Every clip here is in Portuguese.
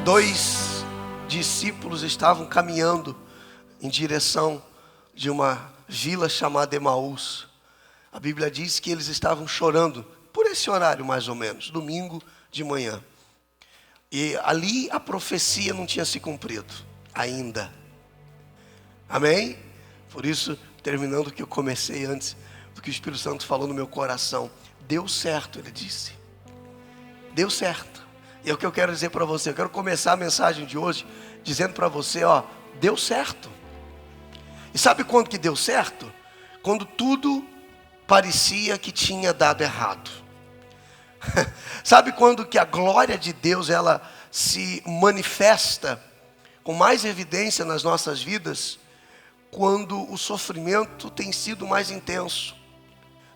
Dois discípulos estavam caminhando em direção de uma vila chamada Emaús. A Bíblia diz que eles estavam chorando por esse horário mais ou menos, domingo de manhã. E ali a profecia não tinha se cumprido ainda. Amém? Por isso, terminando o que eu comecei antes, do que o Espírito Santo falou no meu coração. Deu certo, ele disse. Deu certo. E é o que eu quero dizer para você. Eu quero começar a mensagem de hoje dizendo para você, deu certo. E sabe quando que deu certo? Quando tudo parecia que tinha dado errado. Sabe quando que a glória de Deus ela se manifesta com mais evidência nas nossas vidas? Quando o sofrimento tem sido mais intenso.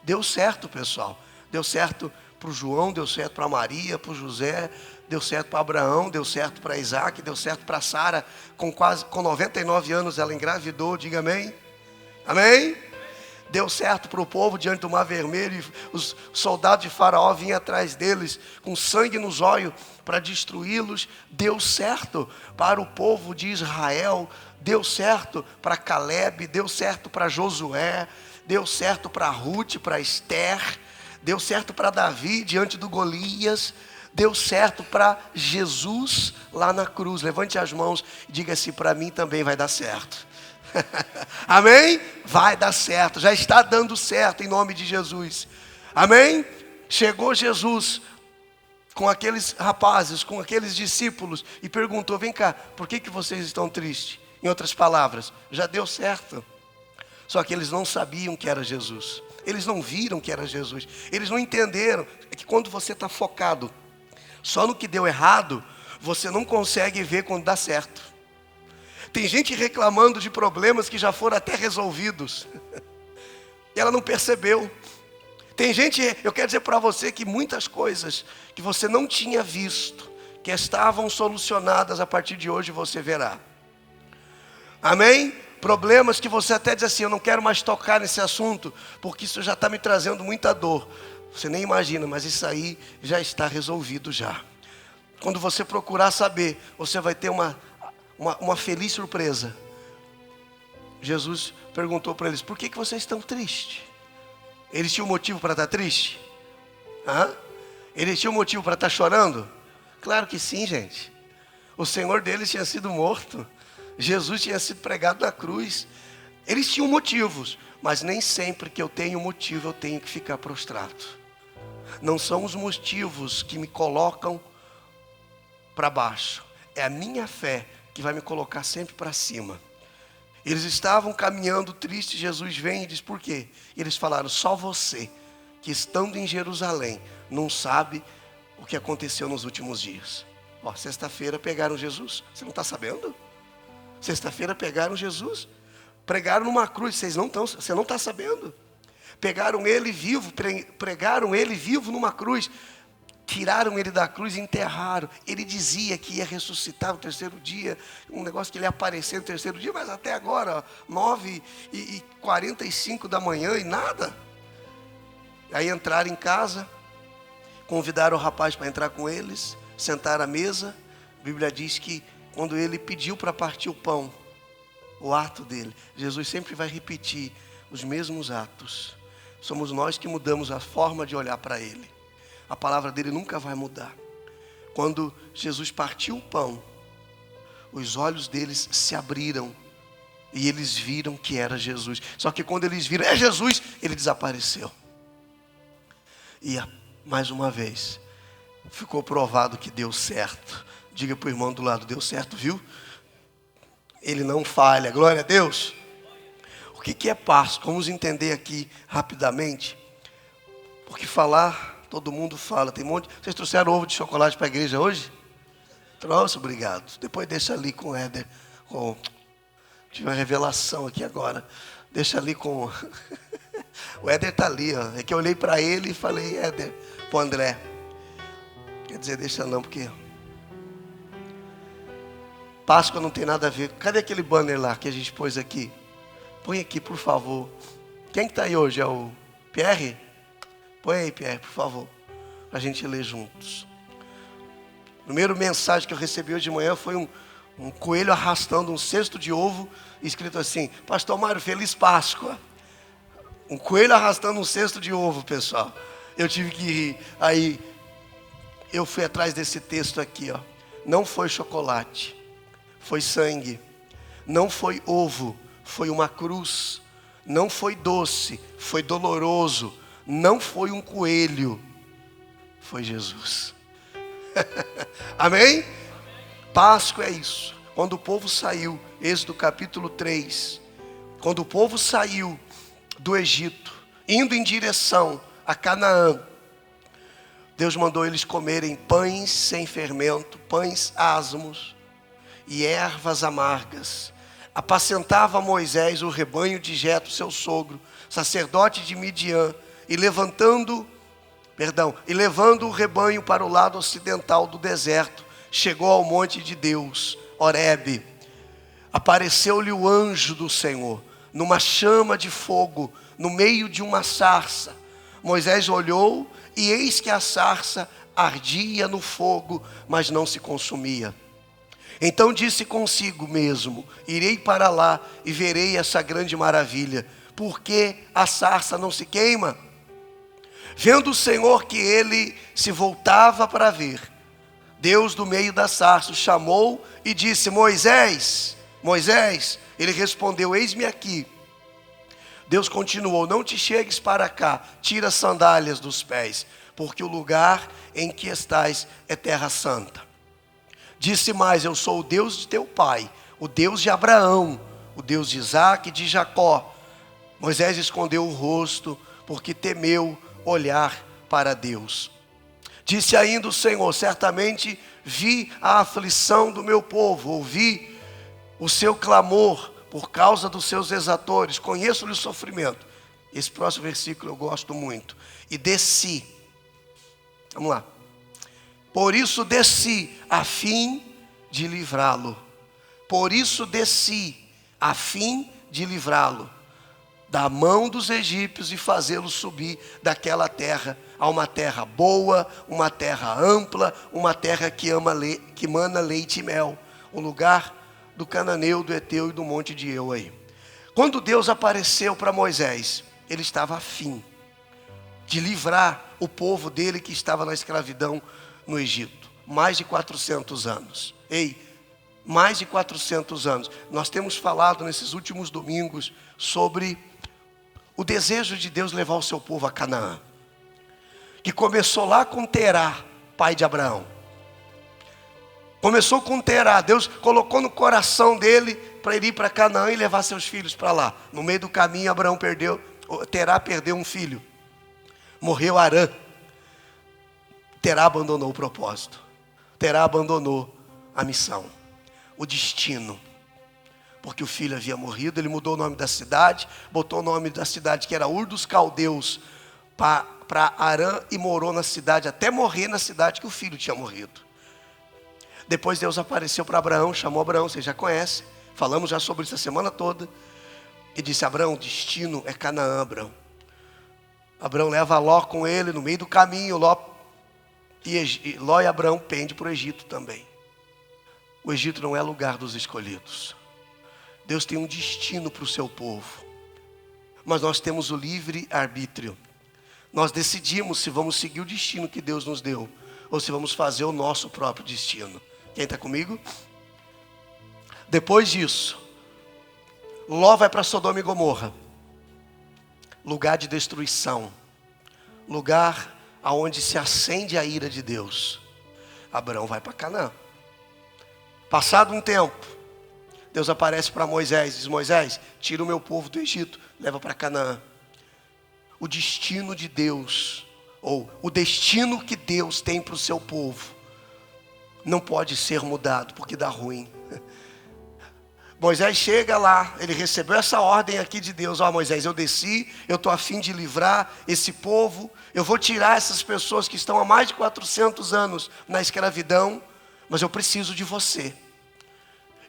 Deu certo, pessoal. Deu certo para o João, deu certo para Maria, para o José, deu certo para Abraão, deu certo para Isaac, deu certo para Sara. Com 99 anos ela engravidou, diga amém. Amém? Deu certo para o povo diante do Mar Vermelho, e os soldados de Faraó vinham atrás deles com sangue nos olhos para destruí-los. Deu certo para o povo de Israel, deu certo para Caleb, deu certo para Josué, deu certo para Ruth, para Esther, deu certo para Davi diante do Golias, deu certo para Jesus lá na cruz. Levante as mãos e diga assim: para mim também vai dar certo. Amém? Vai dar certo, já está dando certo em nome de Jesus. Amém? Chegou Jesus com aqueles rapazes, com aqueles discípulos e perguntou: vem cá, por que vocês estão tristes? Em outras palavras, já deu certo. Só que eles não sabiam que era Jesus. Eles não viram que era Jesus. Eles não entenderam. É que quando você está focado só no que deu errado, você não consegue ver quando dá certo. Tem gente reclamando de problemas que já foram até resolvidos. E ela não percebeu. Tem gente, eu quero dizer para você que muitas coisas que você não tinha visto, que estavam solucionadas, a partir de hoje você verá. Amém? Problemas que você até diz assim: eu não quero mais tocar nesse assunto, porque isso já está me trazendo muita dor. Você nem imagina, mas isso aí já está resolvido já. Quando você procurar saber, você vai ter uma feliz surpresa. Jesus perguntou para eles: por que vocês estão tristes? Eles tinham motivo para estar triste? Eles tinham motivo para estar chorando? Claro que sim, gente. O Senhor deles tinha sido morto. Jesus tinha sido pregado na cruz. Eles tinham motivos, mas nem sempre que eu tenho motivo eu tenho que ficar prostrado. Não são os motivos que me colocam para baixo. É a minha fé que vai me colocar sempre para cima. Eles estavam caminhando tristes. Jesus vem e diz: por quê? E eles falaram: só você, que estando em Jerusalém, não sabe o que aconteceu nos últimos dias. Sexta-feira pegaram Jesus. Você não está sabendo? Sexta-feira pegaram Jesus, pregaram numa cruz. Você não está sabendo? Pegaram ele vivo, pregaram ele vivo numa cruz. Tiraram ele da cruz e enterraram. Ele dizia que ia ressuscitar no terceiro dia. Um negócio que ele ia aparecer no terceiro dia. Mas até agora, 9h45 da manhã e nada. Aí entraram em casa. Convidaram o rapaz para entrar com eles. Sentaram à mesa. A Bíblia diz que quando ele pediu para partir o pão, o ato dele, Jesus sempre vai repetir os mesmos atos. Somos nós que mudamos a forma de olhar para ele. A palavra dele nunca vai mudar. Quando Jesus partiu o pão, os olhos deles se abriram e eles viram que era Jesus. Só que quando eles viram, é Jesus, ele desapareceu. E mais uma vez, ficou provado que deu certo. Diga para o irmão do lado: deu certo, viu? Ele não falha, glória a Deus. O que é Páscoa? Vamos entender aqui rapidamente. Porque falar, todo mundo fala. Tem um monte. Vocês trouxeram ovo de chocolate para a igreja hoje? Trouxe, obrigado. Depois deixa ali com o Éder. Tive uma revelação aqui agora. Deixa ali com... O Éder está ali, ó. É que eu olhei para ele e falei: Éder, para o André. Quer dizer, deixa não, porque... Páscoa não tem nada a ver. Cadê aquele banner lá que a gente pôs aqui? Põe aqui, por favor. Quem que está aí hoje? É o Pierre? Põe aí, Pierre, por favor, para a gente ler juntos. A primeira mensagem que eu recebi hoje de manhã foi um coelho arrastando um cesto de ovo, escrito assim: Pastor Mário, Feliz Páscoa. Um coelho arrastando um cesto de ovo, pessoal. Eu tive que rir. Aí eu fui atrás desse texto aqui, ó. Não foi chocolate, foi sangue. Não foi ovo, foi uma cruz. Não foi doce, foi doloroso. Não foi um coelho, foi Jesus. Amém? Páscoa é isso. Quando o povo saiu, Êxodo capítulo 3, quando o povo saiu do Egito, indo em direção a Canaã, Deus mandou eles comerem pães sem fermento, pães asmos e ervas amargas. Apacentava Moisés o rebanho de Jetro, seu sogro, sacerdote de Midian, e levando o rebanho para o lado ocidental do deserto, chegou ao monte de Deus, Horebe. Apareceu-lhe o anjo do Senhor, numa chama de fogo, no meio de uma sarça. Moisés olhou, e eis que a sarça ardia no fogo, mas não se consumia. Então disse consigo mesmo: irei para lá e verei essa grande maravilha. Por que a sarça não se queima? Vendo o Senhor que ele se voltava para ver, Deus do meio da sarça o chamou e disse: Moisés, Moisés. Ele respondeu: eis-me aqui. Deus continuou: não te chegues para cá, tira as sandálias dos pés, porque o lugar em que estás é terra santa. Disse mais: eu sou o Deus de teu pai, o Deus de Abraão, o Deus de Isaque e de Jacó. Moisés escondeu o rosto, porque temeu olhar para Deus. Disse ainda o Senhor: certamente vi a aflição do meu povo, ouvi o seu clamor por causa dos seus exatores, conheço-lhe o sofrimento. Esse próximo versículo eu gosto muito. E desci, vamos lá, por isso desci, a fim de livrá-lo. Por isso desci, a fim de livrá-lo da mão dos egípcios e fazê-lo subir daquela terra a uma terra boa, uma terra ampla, uma terra que mana leite e mel, o lugar do cananeu, do Eteu e do monte de Eu aí. Quando Deus apareceu para Moisés, ele estava a fim de livrar o povo dele que estava na escravidão no Egito. Mais de 400 anos. Mais de 400 anos. Nós temos falado nesses últimos domingos sobre o desejo de Deus levar o seu povo a Canaã, que começou lá com Terá, pai de Abraão. Começou com Terá. Deus colocou no coração dele para ele ir para Canaã e levar seus filhos para lá. No meio do caminho, Terá perdeu um filho. Morreu Arã. Terá abandonou o propósito. Terá abandonou a missão, o destino. Porque o filho havia morrido, ele mudou o nome da cidade, botou o nome da cidade que era Ur dos Caldeus para Arã, e morou na cidade, até morrer na cidade que o filho tinha morrido. Depois Deus apareceu para Abraão, chamou Abraão, vocês já conhecem, falamos já sobre isso a semana toda, e disse: Abraão, o destino é Canaã, Abraão. Abraão leva Ló com ele, no meio do caminho, Ló e Abraão pendem para o Egito também. O Egito não é lugar dos escolhidos. Deus tem um destino para o seu povo, mas nós temos o livre arbítrio. Nós decidimos se vamos seguir o destino que Deus nos deu, ou se vamos fazer o nosso próprio destino. Quem está comigo? Depois disso, Ló vai para Sodoma e Gomorra, lugar de destruição, lugar aonde se acende a ira de Deus. Abraão vai para Canaã. Passado um tempo, Deus aparece para Moisés, diz: Moisés, tira o meu povo do Egito, leva para Canaã. O destino de Deus, ou o destino que Deus tem para o seu povo, não pode ser mudado, porque dá ruim. Moisés chega lá, ele recebeu essa ordem aqui de Deus: ó Moisés, eu desci, eu estou a fim de livrar esse povo, eu vou tirar essas pessoas que estão há mais de 400 anos na escravidão, mas eu preciso de você.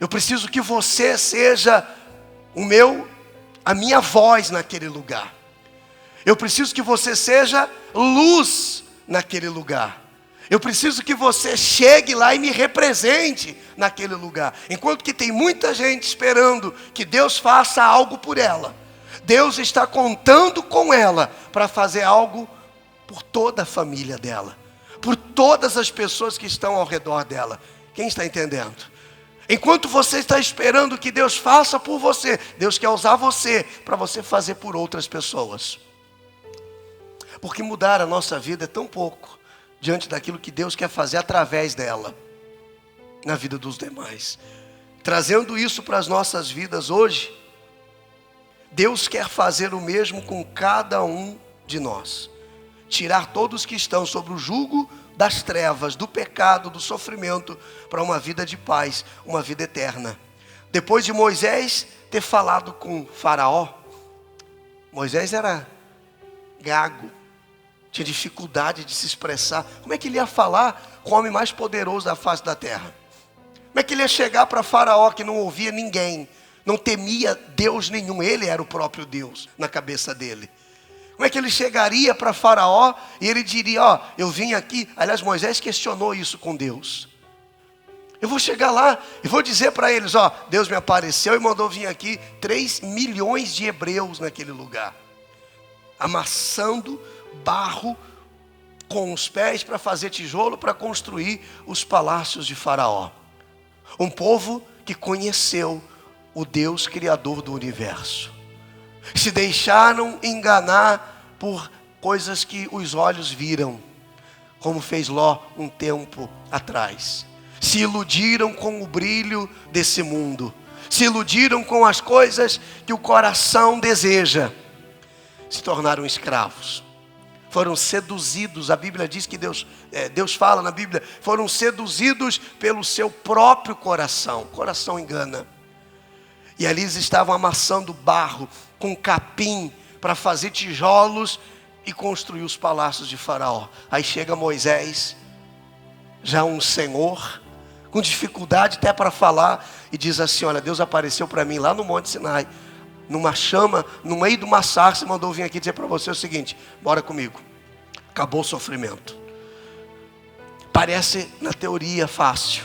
Eu preciso que você seja a minha voz naquele lugar. Eu preciso que você seja luz naquele lugar. Eu preciso que você chegue lá e me represente naquele lugar. Enquanto que tem muita gente esperando que Deus faça algo por ela, Deus está contando com ela para fazer algo por toda a família dela, por todas as pessoas que estão ao redor dela. Quem está entendendo? Enquanto você está esperando que Deus faça por você, Deus quer usar você para você fazer por outras pessoas. Porque mudar a nossa vida é tão pouco diante daquilo que Deus quer fazer através dela, na vida dos demais. Trazendo isso para as nossas vidas hoje, Deus quer fazer o mesmo com cada um de nós. Tirar todos que estão sobre o jugo das trevas, do pecado, do sofrimento, para uma vida de paz, uma vida eterna. Depois de Moisés ter falado com Faraó, Moisés era gago, tinha dificuldade de se expressar. Como é que ele ia falar com o homem mais poderoso da face da terra? Como é que ele ia chegar para Faraó, que não ouvia ninguém, não temia Deus nenhum? Ele era o próprio Deus na cabeça dele. Como é que ele chegaria para Faraó e ele diria, eu vim aqui. Aliás, Moisés questionou isso com Deus. Eu vou chegar lá e vou dizer para eles, Deus me apareceu e mandou vir aqui 3 milhões de hebreus naquele lugar, amassando barro com os pés para fazer tijolo para construir os palácios de Faraó. Um povo que conheceu o Deus criador do universo. Se deixaram enganar por coisas que os olhos viram, como fez Ló um tempo atrás. Se iludiram com o brilho desse mundo, se iludiram com as coisas que o coração deseja, se tornaram escravos. Foram seduzidos, a Bíblia diz que Deus fala na Bíblia, foram seduzidos pelo seu próprio coração. O coração engana. E ali eles estavam amassando barro com capim para fazer tijolos e construir os palácios de Faraó. Aí chega Moisés, já um senhor, com dificuldade até para falar, e diz assim, olha, Deus apareceu para mim lá no Monte Sinai, numa chama, no meio de uma sarça, e mandou vir aqui dizer para você o seguinte, bora comigo, acabou o sofrimento. Parece na teoria fácil,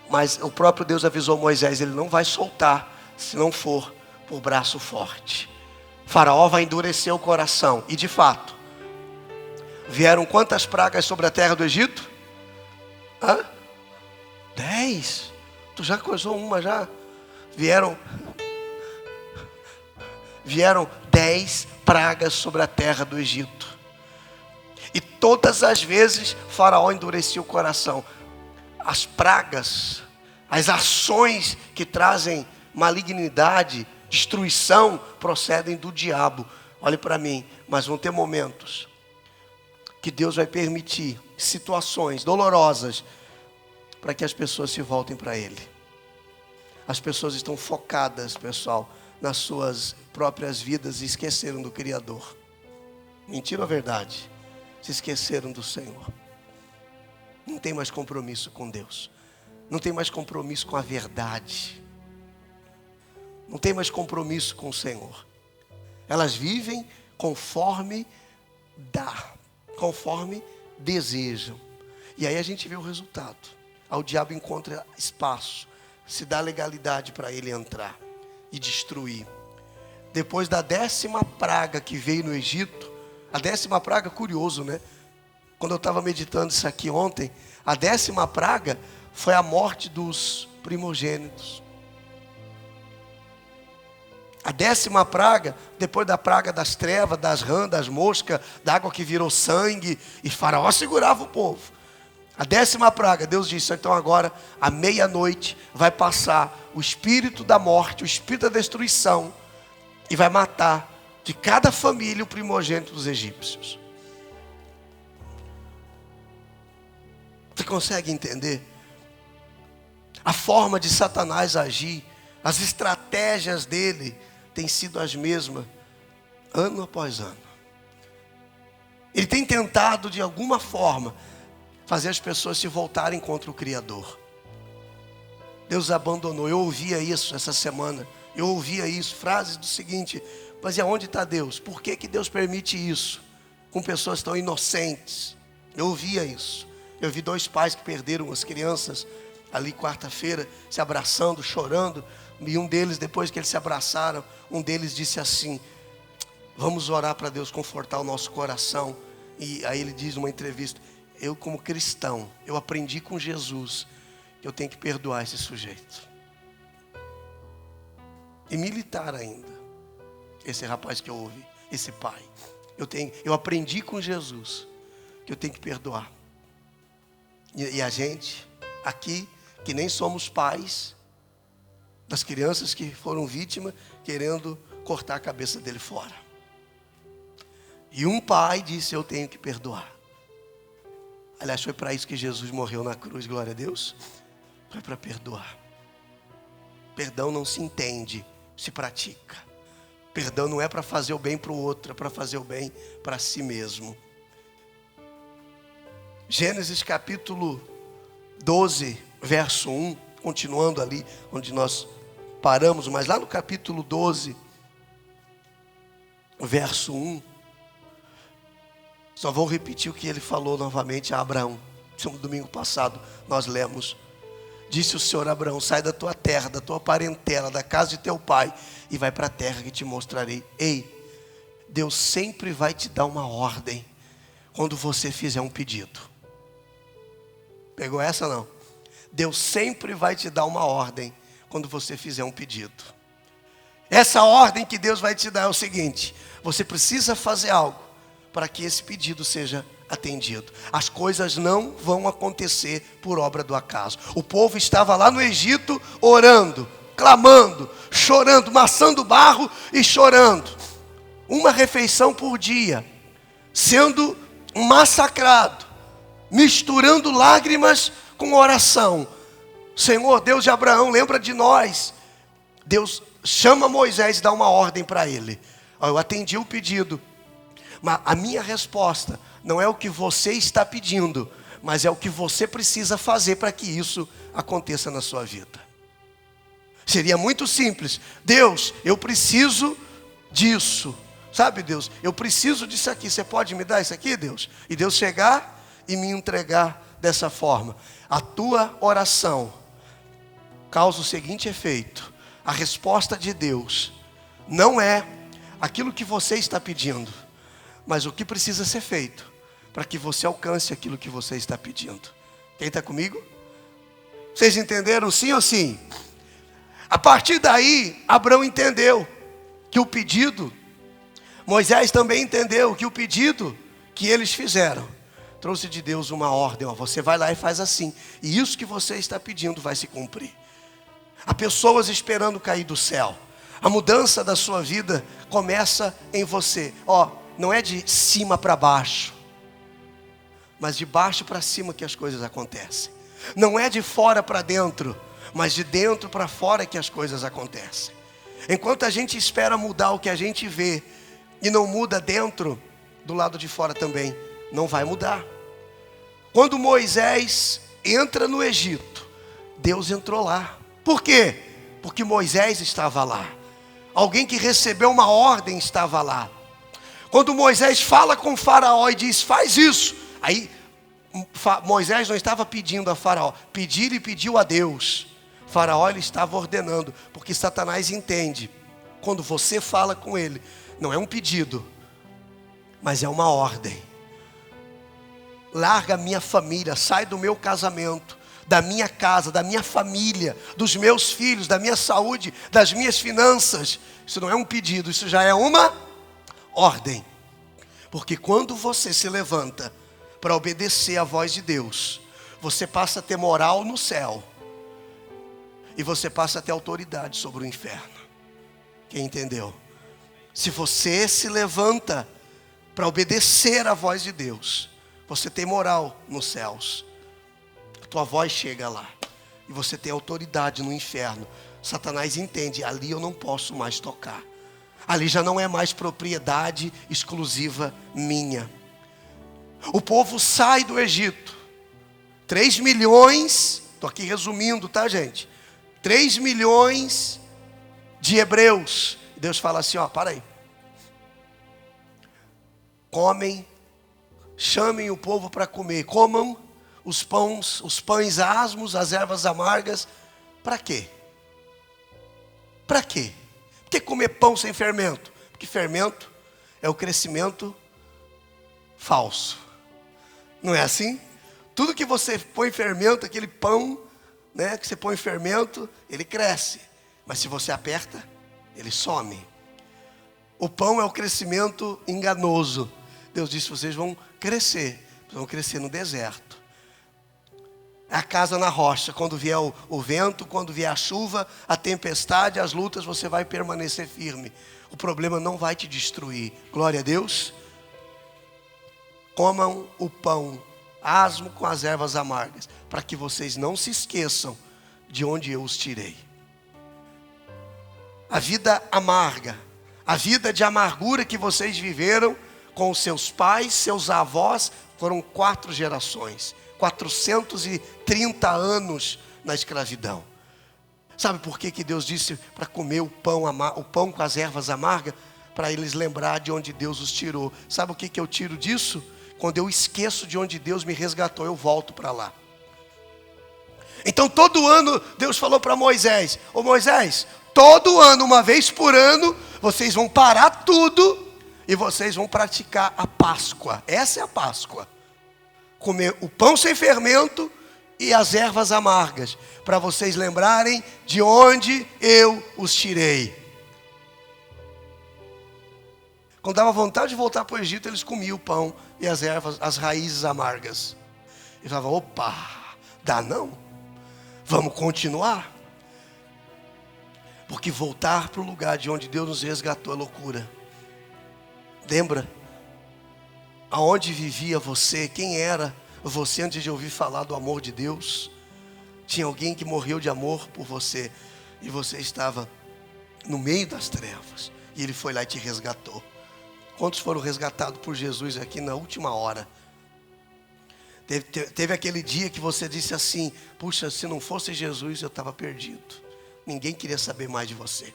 mas o próprio Deus avisou Moisés, ele não vai soltar se não for por braço forte. Faraó vai endurecer o coração. E de fato, vieram quantas pragas sobre a terra do Egito? 10. Tu já coisou uma já? Vieram 10 pragas sobre a terra do Egito. E todas as vezes Faraó endurecia o coração. As pragas, as ações que trazem malignidade, destruição, procedem do diabo. Olhe para mim, mas vão ter momentos que Deus vai permitir situações dolorosas para que as pessoas se voltem para Ele. As pessoas estão focadas, pessoal, nas suas próprias vidas e esqueceram do Criador. Mentira ou verdade? Se esqueceram do Senhor. Não tem mais compromisso com Deus. Não tem mais compromisso com a verdade. Não tem mais compromisso com o Senhor. Elas vivem conforme dá, conforme desejam. E aí a gente vê o resultado. O diabo encontra espaço, se dá legalidade para ele entrar e destruir. Depois da 10ª praga que veio no Egito, a 10ª praga, curioso, né? Quando eu estava meditando isso aqui ontem, a 10ª praga foi a morte dos primogênitos. A 10ª praga, depois da praga das trevas, das rãs, das moscas, da água que virou sangue, e Faraó segurava o povo. A 10ª praga, Deus disse, então agora, à meia-noite, vai passar o espírito da morte, o espírito da destruição, e vai matar de cada família o primogênito dos egípcios. Você consegue entender? A forma de Satanás agir, as estratégias dele têm sido as mesmas, ano após ano. Ele tem tentado de alguma forma fazer as pessoas se voltarem contra o Criador. Deus abandonou. Eu ouvia isso essa semana. Eu ouvia isso, frases do seguinte: Mas e aonde está Deus? Por que Deus permite isso com pessoas tão inocentes? Eu ouvia isso. Eu vi 2 pais que perderam as crianças ali quarta-feira, se abraçando, chorando. E um deles, depois que eles se abraçaram, um deles disse assim: vamos orar para Deus confortar o nosso coração. E aí ele diz numa entrevista: eu como cristão, eu aprendi com Jesus que eu tenho que perdoar esse sujeito. E militar ainda, esse rapaz que eu ouvi, esse pai. Eu aprendi com Jesus que eu tenho que perdoar. E a gente, aqui, que nem somos pais das crianças que foram vítimas, querendo cortar a cabeça dele fora. E um pai disse: eu tenho que perdoar. Aliás, foi para isso que Jesus morreu na cruz, glória a Deus. Foi para perdoar. Perdão não se entende, se pratica. Perdão não é para fazer o bem para o outro, é para fazer o bem para si mesmo. Gênesis capítulo 12, verso 1, continuando ali onde nós paramos, mas lá no capítulo 12, verso 1, só vou repetir o que ele falou novamente a Abraão. No domingo passado nós lemos: disse o Senhor a Abraão: sai da tua terra, da tua parentela, da casa de teu pai, e vai para a terra que te mostrarei. Ei, Deus sempre vai te dar uma ordem quando você fizer um pedido. Pegou essa não? Deus sempre vai te dar uma ordem quando você fizer um pedido. Essa ordem que Deus vai te dar é o seguinte: você precisa fazer algo para que esse pedido seja atendido. As coisas não vão acontecer por obra do acaso. O povo estava lá no Egito orando, clamando, chorando, maçando barro e chorando. Uma refeição por dia, sendo massacrado, misturando lágrimas com oração. Senhor, Deus de Abraão, lembra de nós. Deus chama Moisés e dá uma ordem para ele. Eu atendi o pedido, mas a minha resposta não é o que você está pedindo, mas é o que você precisa fazer para que isso aconteça na sua vida. Seria muito simples: Deus, eu preciso disso. Sabe, Deus, eu preciso disso aqui. Você pode me dar isso aqui, Deus? E Deus chegar e me entregar dessa forma. A tua oração causa o seguinte efeito: a resposta de Deus não é aquilo que você está pedindo, mas o que precisa ser feito para que você alcance aquilo que você está pedindo. Quem está comigo? Vocês entenderam sim ou sim? A partir daí, Abraão entendeu que o pedido, Moisés também entendeu que o pedido que eles fizeram trouxe de Deus uma ordem: você vai lá e faz assim, e isso que você está pedindo vai se cumprir. Há pessoas esperando cair do céu. A mudança da sua vida começa em você. Não é de cima para baixo, mas de baixo para cima que as coisas acontecem. Não é de fora para dentro, mas de dentro para fora que as coisas acontecem. Enquanto a gente espera mudar o que a gente vê e não muda dentro, do lado de fora também não vai mudar. Quando Moisés entra no Egito, Deus entrou lá. Por quê? Porque Moisés estava lá. Alguém que recebeu uma ordem estava lá. Quando Moisés fala com Faraó e diz: faz isso, aí Moisés não estava pedindo a Faraó, ele pediu a Deus. Faraó ele estava ordenando, porque Satanás entende, quando você fala com ele, não é um pedido, mas é uma ordem. Larga a minha família, sai do meu casamento, da minha casa, da minha família, dos meus filhos, da minha saúde, das minhas finanças. Isso não é um pedido, isso já é uma ordem. Porque quando você se levanta para obedecer à voz de Deus, você passa a ter moral no céu, e você passa a ter autoridade sobre o inferno. Quem entendeu? Se você se levanta para obedecer à voz de Deus, você tem moral nos céus. A tua voz chega lá, e você tem autoridade no inferno. Satanás entende: ali eu não posso mais tocar, ali já não é mais propriedade exclusiva minha. O povo sai do Egito, 3 milhões, estou aqui resumindo, tá, gente? 3 milhões de hebreus. Deus fala assim: para aí, comem, chamem o povo para comer, comam os pães asmos, as ervas amargas. Para quê? Para quê? Por que comer pão sem fermento? Porque fermento é o crescimento falso. Não é assim? Tudo que você põe em fermento, aquele pão, né, que você põe em fermento, ele cresce. Mas se você aperta, ele some. O pão é o crescimento enganoso. Deus disse, vocês vão crescer no deserto. É a casa na rocha. Quando vier o vento, quando vier a chuva, a tempestade, as lutas, você vai permanecer firme. O problema não vai te destruir. Glória a Deus. Comam o pão asmo com as ervas amargas, para que vocês não se esqueçam de onde eu os tirei. A vida amarga, a vida de amargura que vocês viveram com os seus pais, seus avós, foram 4 gerações, 430 anos na escravidão. Sabe por que Deus disse para comer o pão com as ervas amargas? Para eles lembrar de onde Deus os tirou. Sabe o que eu tiro disso? Quando eu esqueço de onde Deus me resgatou, eu volto para lá. Então todo ano Deus falou para Moisés: ô Moisés, todo ano, uma vez por ano, vocês vão parar tudo e vocês vão praticar a Páscoa. Essa é a Páscoa. Comer o pão sem fermento e as ervas amargas, para vocês lembrarem de onde eu os tirei. Quando dava vontade de voltar para o Egito, eles comiam o pão e as ervas, as raízes amargas. E falavam, opa, dá não? Vamos continuar? Porque voltar para o lugar de onde Deus nos resgatou é loucura. Lembra? Aonde vivia você? Quem era você antes de ouvir falar do amor de Deus? Tinha alguém que morreu de amor por você. E você estava no meio das trevas. E Ele foi lá e te resgatou. Quantos foram resgatados por Jesus aqui na última hora? Teve aquele dia que você disse assim: puxa, se não fosse Jesus eu estava perdido. Ninguém queria saber mais de você.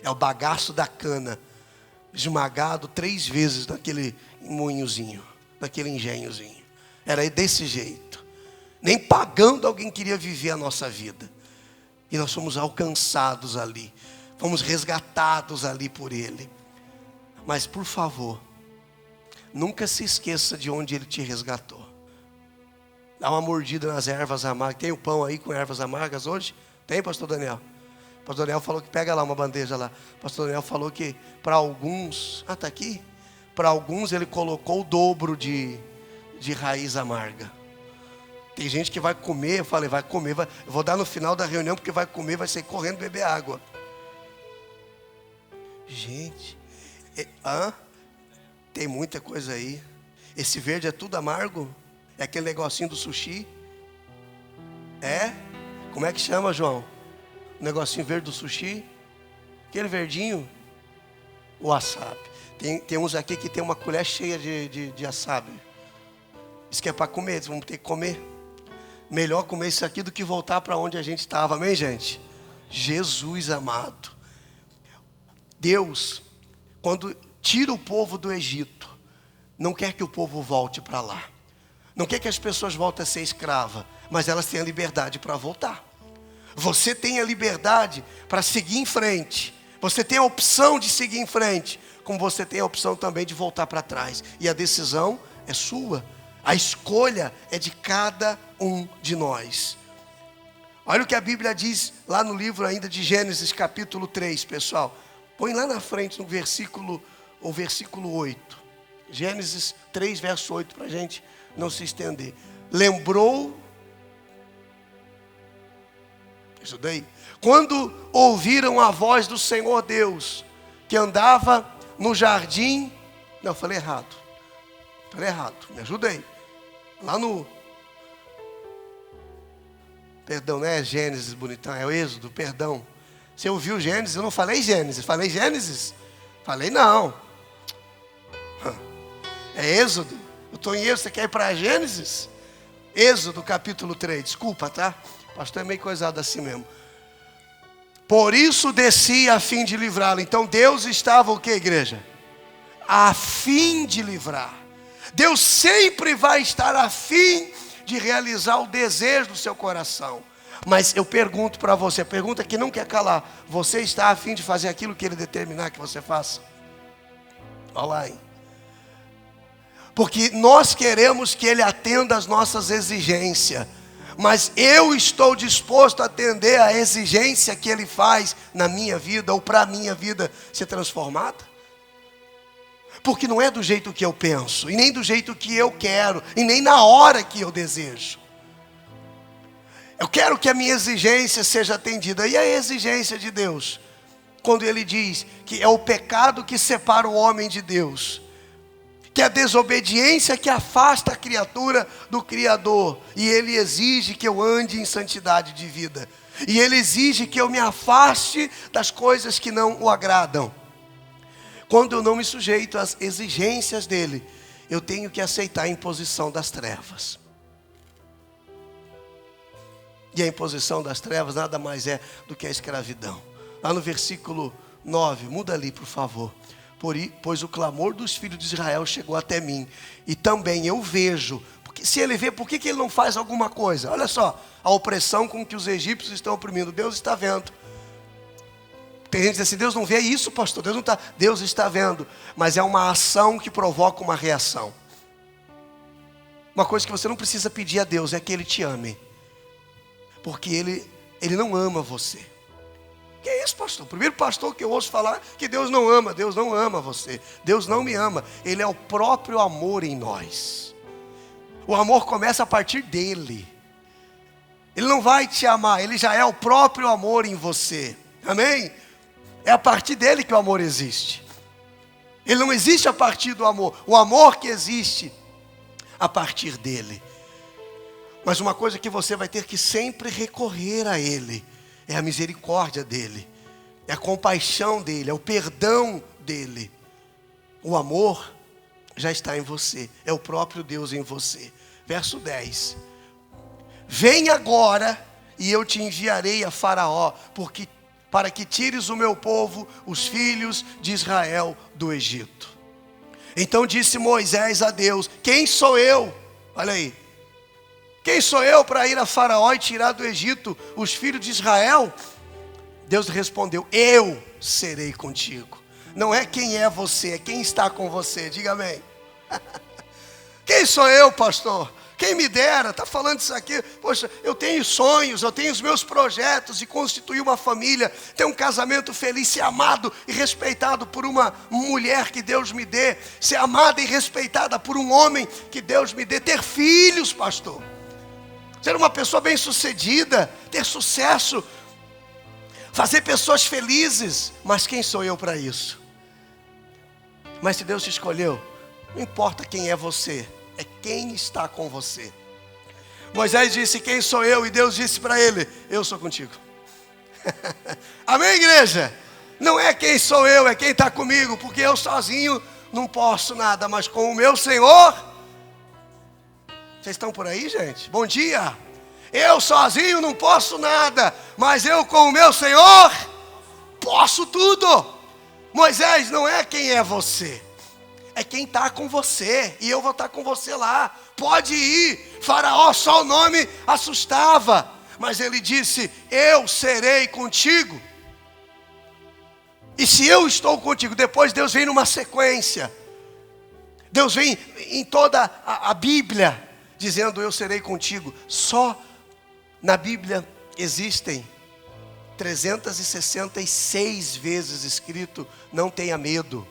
É o bagaço da cana, esmagado 3 vezes naquele moinhozinho, naquele engenhozinho. Era desse jeito. Nem pagando alguém queria viver a nossa vida. E nós fomos alcançados ali. Fomos resgatados ali por Ele. Mas por favor, nunca se esqueça de onde Ele te resgatou. Dá uma mordida nas ervas amargas. Tem o pão aí com ervas amargas hoje? Tem, pastor Daniel? Pastor Daniel falou que pega lá uma bandeja lá. Pastor Daniel falou que para alguns... está aqui? Para alguns Ele colocou o dobro de raiz amarga. Tem gente que vai comer, eu falei, vai comer, eu vou dar no final da reunião, porque vai comer, vai sair correndo beber água. Gente, tem muita coisa aí. Esse verde é tudo amargo? É aquele negocinho do sushi? É? Como é que chama, João? O negocinho verde do sushi? Aquele verdinho? O wasabi. Tem uns aqui que tem uma colher cheia de wasabi. Isso que é para comer, eles vão ter que comer. Melhor comer isso aqui do que voltar para onde a gente estava, amém, gente? Jesus amado. Deus, quando tira o povo do Egito, não quer que o povo volte para lá. Não quer que as pessoas voltem a ser escravas, mas elas têm a liberdade para voltar. Você tem a liberdade para seguir em frente. Você tem a opção de seguir em frente, como você tem a opção também de voltar para trás. E a decisão é sua. A escolha é de cada um de nós. Olha o que a Bíblia diz lá no livro ainda de Gênesis capítulo 3, pessoal. Põe lá na frente no versículo 8. Gênesis 3, verso 8, para a gente não se estender. Lembrou, isso daí, quando ouviram a voz do Senhor Deus, que andava no jardim. Não, falei errado, me ajudei. Lá no, perdão, não é Gênesis bonitão, é o Êxodo, perdão. Você ouviu Gênesis? Eu não falei Gênesis. Falei Gênesis? Falei não. É Êxodo. Eu estou em Êxodo, você quer ir para Gênesis? Êxodo capítulo 3. Desculpa, tá? O pastor é meio coisado assim mesmo. Por isso desci a fim de livrá-lo. Então Deus estava o que, igreja? a fim de livrar. Deus sempre vai estar a fim de realizar o desejo do seu coração. Mas eu pergunto para você, pergunta que não quer calar: você está a fim de fazer aquilo que Ele determinar que você faça? Olha lá, hein? Porque nós queremos que Ele atenda às nossas exigências, mas eu estou disposto a atender a exigência que Ele faz na minha vida, ou para a minha vida ser transformada? Porque não é do jeito que eu penso, e nem do jeito que eu quero, e nem na hora que eu desejo. Eu quero que a minha exigência seja atendida. E a exigência de Deus, quando Ele diz que é o pecado que separa o homem de Deus, que é a desobediência que afasta a criatura do Criador, e Ele exige que eu ande em santidade de vida, e Ele exige que eu me afaste das coisas que não o agradam. Quando eu não me sujeito às exigências dEle, eu tenho que aceitar a imposição das trevas. E a imposição das trevas nada mais é do que a escravidão. Lá no versículo 9, muda ali por favor. Pois o clamor dos filhos de Israel chegou até mim, e também eu vejo. Porque se Ele vê, por que Ele não faz alguma coisa? Olha só, a opressão com que os egípcios estão oprimindo, Deus está vendo. Tem gente que diz assim: Deus não vê isso, pastor, Deus não está. Deus está vendo, mas é uma ação que provoca uma reação. Uma coisa que você não precisa pedir a Deus é que Ele te ame, porque Ele não ama você. Que é isso, pastor? O primeiro pastor que eu ouço falar que Deus não ama você, Deus não me ama. Ele é o próprio amor em nós. O amor começa a partir dEle. Ele não vai te amar, Ele já é o próprio amor em você, amém? É a partir dEle que o amor existe. Ele não existe a partir do amor, o amor que existe a partir dEle. Mas uma coisa que você vai ter que sempre recorrer a Ele é a misericórdia dEle, é a compaixão dEle, é o perdão dEle. O amor já está em você, é o próprio Deus em você. Verso 10: vem agora e eu te enviarei a Faraó, para que tires o meu povo, os filhos de Israel, do Egito. Então disse Moisés a Deus: quem sou eu? Olha aí. Quem sou eu para ir a Faraó e tirar do Egito os filhos de Israel? Deus respondeu: eu serei contigo. Não é quem é você, é quem está com você. Diga amém. Quem sou eu, pastor? Quem me dera, está falando isso aqui. Poxa, eu tenho sonhos, eu tenho os meus projetos de constituir uma família, ter um casamento feliz, ser amado e respeitado por uma mulher que Deus me dê, ser amada e respeitada por um homem que Deus me dê, ter filhos, pastor, ser uma pessoa bem sucedida, ter sucesso, fazer pessoas felizes. Mas quem sou eu para isso? Mas se Deus te escolheu, não importa quem é você, é quem está com você. Moisés disse: quem sou eu? E Deus disse para ele: eu sou contigo. Amém, igreja? Não é quem sou eu, é quem está comigo, porque eu sozinho não posso nada, mas com o meu Senhor. Vocês estão por aí, gente? Bom dia. Eu sozinho não posso nada, mas eu com o meu Senhor posso tudo. Moisés, não é quem é você, é quem está com você, e eu vou estar com você lá. Pode ir. Faraó, só o nome assustava, mas ele disse: eu serei contigo. E se eu estou contigo, depois Deus vem numa sequência. Deus vem em toda a Bíblia dizendo: eu serei contigo. Só na Bíblia existem 366 vezes escrito: não tenha medo.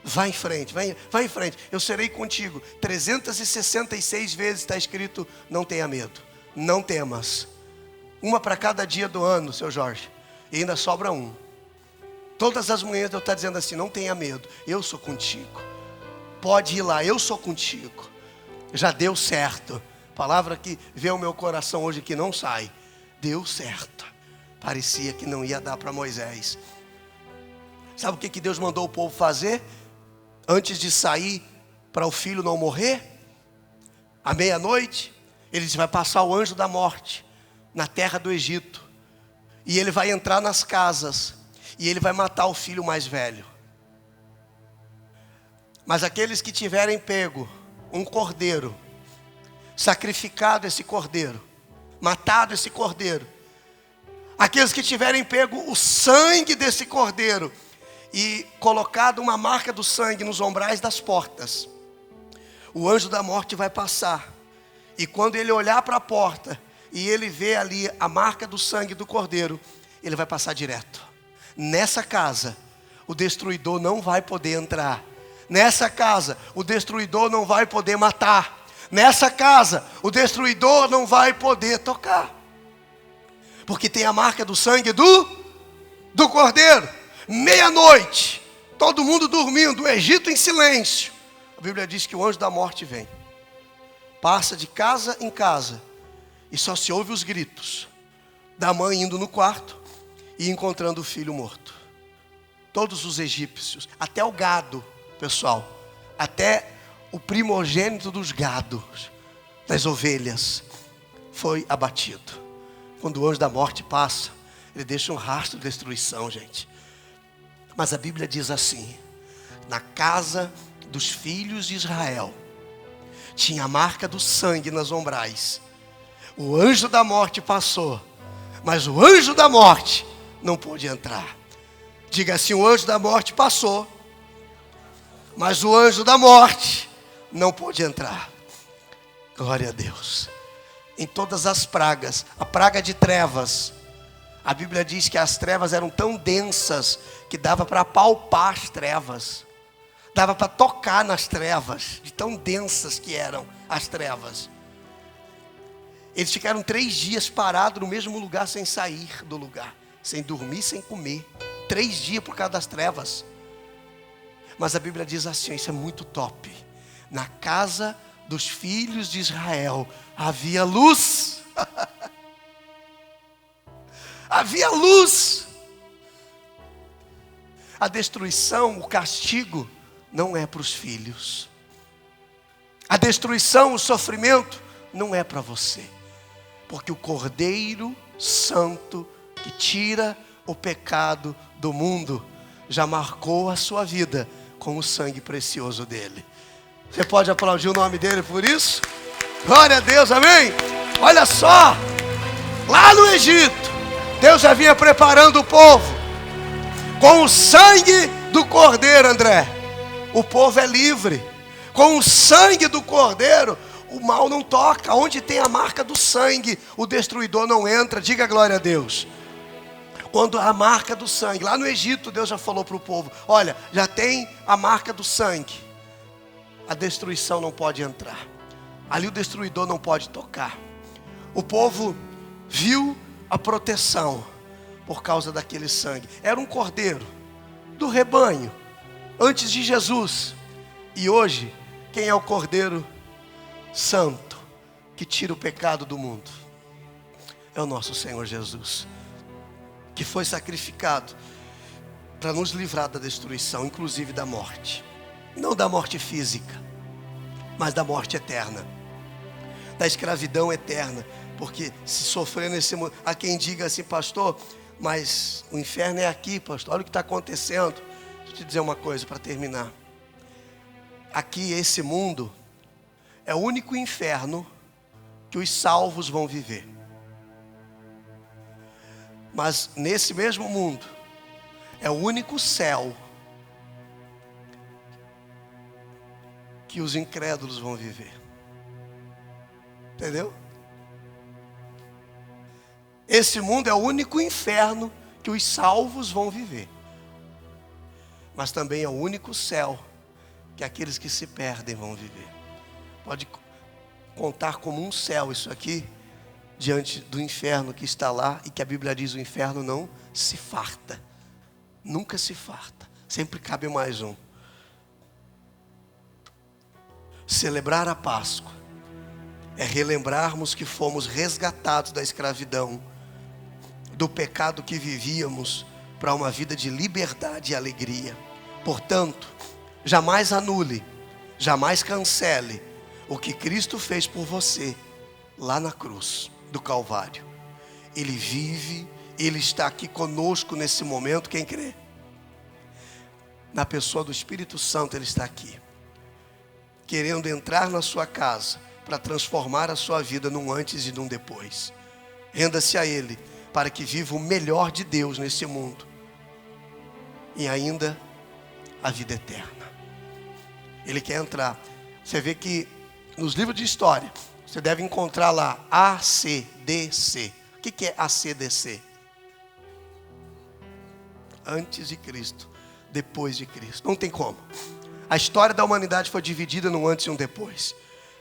Vai em frente, vai em frente, eu serei contigo. 366 vezes está escrito: não tenha medo, não temas. Uma para cada dia do ano, seu Jorge, e ainda sobra um. Todas as manhãs Deus está dizendo assim: não tenha medo, eu sou contigo. Pode ir lá, eu sou contigo. Já deu certo. Palavra que vê o meu coração hoje que não sai. Deu certo. Parecia que não ia dar para Moisés. Sabe o que Deus mandou o povo fazer? Antes de sair para o filho não morrer, à meia-noite, ele disse: vai passar o anjo da morte na terra do Egito, e ele vai entrar nas casas, e ele vai matar o filho mais velho. Mas aqueles que tiverem pego um cordeiro, sacrificado esse cordeiro, matado esse cordeiro, aqueles que tiverem pego o sangue desse cordeiro e colocado uma marca do sangue nos umbrais das portas, o anjo da morte vai passar. E quando ele olhar para a porta e ele vê ali a marca do sangue do cordeiro, ele vai passar direto. Nessa casa, o destruidor não vai poder entrar. Nessa casa, o destruidor não vai poder matar. Nessa casa, o destruidor não vai poder tocar. Porque tem a marca do sangue do cordeiro. Meia-noite, todo mundo dormindo, o Egito em silêncio. A Bíblia diz que o anjo da morte vem. Passa de casa em casa. E só se ouve os gritos da mãe indo no quarto e encontrando o filho morto. Todos os egípcios, até o gado, pessoal, até o primogênito dos gados, das ovelhas, foi abatido. Quando o anjo da morte passa, ele deixa um rastro de destruição, gente. Mas a Bíblia diz assim: na casa dos filhos de Israel tinha a marca do sangue nas ombrais. O anjo da morte passou, mas o anjo da morte não pôde entrar. Diga assim: o anjo da morte passou, mas o anjo da morte não pôde entrar. Glória a Deus. Em todas as pragas, a praga de trevas, a Bíblia diz que as trevas eram tão densas que dava para palpar as trevas, dava para tocar nas trevas, de tão densas que eram as trevas. Eles ficaram 3 dias parados no mesmo lugar, sem sair do lugar, sem dormir, sem comer. 3 dias por causa das trevas. Mas a Bíblia diz assim, isso é muito top: na casa dos filhos de Israel havia luz. Havia luz. A destruição, o castigo, não é para os filhos. A destruição, o sofrimento, não é para você. Porque o Cordeiro Santo, que tira o pecado do mundo, já marcou a sua vida com o sangue precioso dele. Você pode aplaudir o nome dele por isso? Glória a Deus, amém? Olha só, lá no Egito, Deus já vinha preparando o povo com o sangue do Cordeiro, André. O povo é livre. Com o sangue do Cordeiro, o mal não toca. Onde tem a marca do sangue, o destruidor não entra. Diga glória a Deus. Quando a marca do sangue, lá no Egito, Deus já falou para o povo: olha, já tem a marca do sangue, a destruição não pode entrar. Ali o destruidor não pode tocar. O povo viu a proteção por causa daquele sangue. Era um cordeiro do rebanho antes de Jesus. E hoje, quem é o Cordeiro Santo que tira o pecado do mundo? É o nosso Senhor Jesus, que foi sacrificado para nos livrar da destruição, inclusive da morte. Não da morte física, mas da morte eterna, da escravidão eterna. Porque se sofrer nesse mundo, há quem diga assim: pastor, mas o inferno é aqui, pastor, olha o que está acontecendo. Deixa eu te dizer uma coisa para terminar. Aqui, esse mundo é o único inferno que os salvos vão viver. Mas nesse mesmo mundo é o único céu que os incrédulos vão viver. Entendeu? Esse mundo é o único inferno que os salvos vão viver. Mas também é o único céu que aqueles que se perdem vão viver. Pode contar como um céu isso aqui, diante do inferno que está lá, e que a Bíblia diz: o inferno não se farta. Nunca se farta. Sempre cabe mais um. Celebrar a Páscoa é relembrarmos que fomos resgatados da escravidão, do pecado que vivíamos, para uma vida de liberdade e alegria. Portanto, jamais anule, jamais cancele o que Cristo fez por você lá na cruz do Calvário. Ele vive, Ele está aqui conosco nesse momento. Quem crê? Na pessoa do Espírito Santo Ele está aqui. querendo entrar na sua casa para transformar a sua vida num antes e num depois. Renda-se a Ele para que viva o melhor de Deus nesse mundo e ainda a vida eterna. Ele quer entrar. Você vê que nos livros de história você deve encontrar lá ACDC. O que é ACDC? Antes de Cristo, depois de Cristo. Não tem como. A história da humanidade foi dividida num antes e um depois.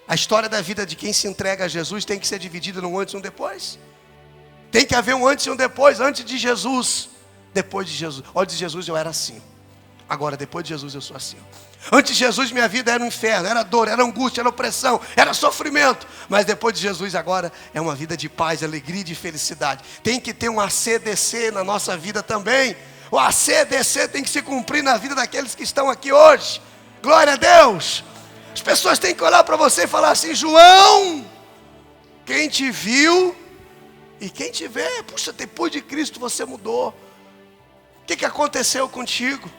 A história da vida de quem se entrega a Jesus tem que ser dividida num antes e um depois. Tem que haver um antes e um depois. Antes de Jesus, depois de Jesus. Antes de Jesus eu era assim. Agora depois de Jesus eu sou assim. Antes de Jesus minha vida era um inferno, era dor, era angústia, era opressão, era sofrimento. Mas depois de Jesus agora é uma vida de paz, alegria e de felicidade. Tem que ter um ACDC na nossa vida também. O ACDC tem que se cumprir na vida daqueles que estão aqui hoje. Glória a Deus. As pessoas têm que olhar para você e falar assim: João, quem te viu e quem te vê, puxa, depois de Cristo você mudou. O que aconteceu contigo?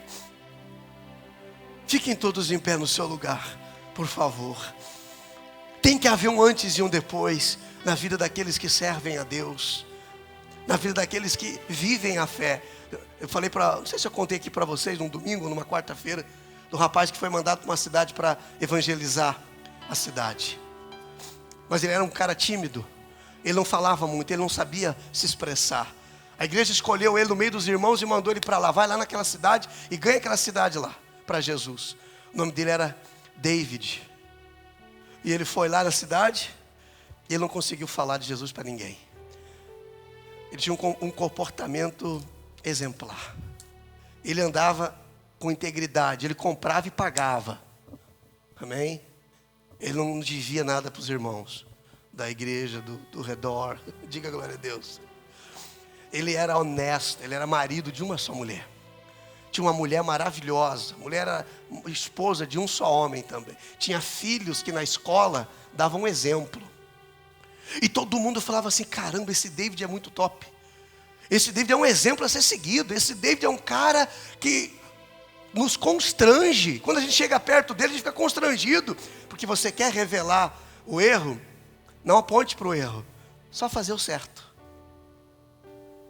Fiquem todos em pé no seu lugar, por favor. Tem que haver um antes e um depois na vida daqueles que servem a Deus, na vida daqueles que vivem a fé. Eu falei não sei se eu contei aqui para vocês, num domingo, numa quarta-feira, do rapaz que foi mandado para uma cidade para evangelizar a cidade. Mas ele era um cara tímido, ele não falava muito, ele não sabia se expressar. A igreja escolheu ele no meio dos irmãos e mandou ele para lá. Vai lá naquela cidade e ganha aquela cidade lá para Jesus. O nome dele era David. E ele foi lá na cidade e ele não conseguiu falar de Jesus para ninguém. Ele tinha um comportamento exemplar. Ele andava com integridade, ele comprava e pagava. Amém? Ele não devia nada para os irmãos da igreja, do redor. Diga glória a Deus. Ele era honesto, ele era marido de uma só mulher. Tinha uma mulher maravilhosa. A mulher era esposa de um só homem também. Tinha filhos que na escola davam exemplo. E todo mundo falava assim: caramba, esse David é muito top. Esse David é um exemplo a ser seguido. Esse David é um cara que nos constrange. Quando a gente chega perto dele, a gente fica constrangido. Porque você quer revelar o erro, não aponte para o erro. Só fazer o certo.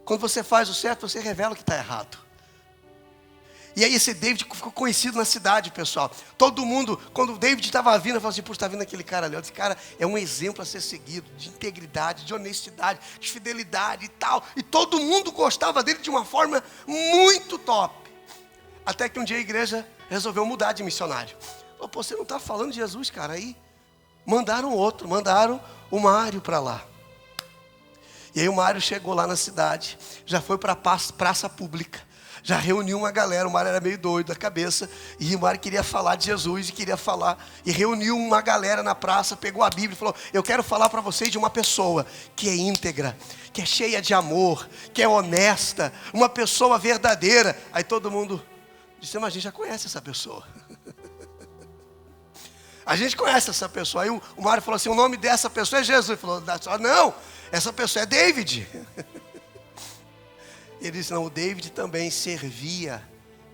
Quando você faz o certo, você revela o que está errado. E aí esse David ficou conhecido na cidade, pessoal. Todo mundo, quando o David estava vindo, falou assim: puxa, está vindo aquele cara ali. Esse cara é um exemplo a ser seguido, de integridade, de honestidade, de fidelidade e tal. E todo mundo gostava dele de uma forma muito top. Até que um dia a igreja resolveu mudar de missionário. Falou: pô, você não está falando de Jesus, cara? Aí mandaram o Mário para lá. E aí o Mário chegou lá na cidade, já foi para a praça pública. Já reuniu uma galera. O Mário era meio doido da cabeça. E o Mário queria falar de Jesus. E reuniu uma galera na praça. Pegou a Bíblia e falou: eu quero falar para vocês de uma pessoa que é íntegra, que é cheia de amor, que é honesta, uma pessoa verdadeira. Aí todo mundo disse: mas a gente já conhece essa pessoa. A gente conhece essa pessoa. Aí o Mário falou assim: o nome dessa pessoa é Jesus. Ele falou: não, essa pessoa é David. Ele disse: não, o David também servia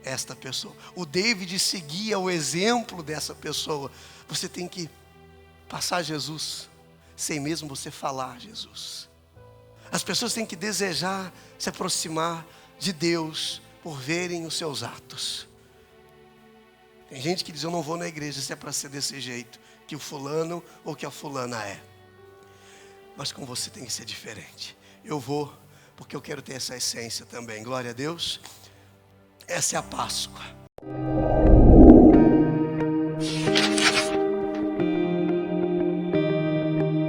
esta pessoa. O David seguia o exemplo dessa pessoa. Você tem que passar Jesus, sem mesmo você falar Jesus. As pessoas têm que desejar se aproximar de Deus por verem os seus atos. Tem gente que diz: eu não vou na igreja se é para ser desse jeito, que o fulano ou que a fulana é. Mas com você tem que ser diferente. Eu vou porque eu quero ter essa essência também. Glória a Deus. Essa é a Páscoa.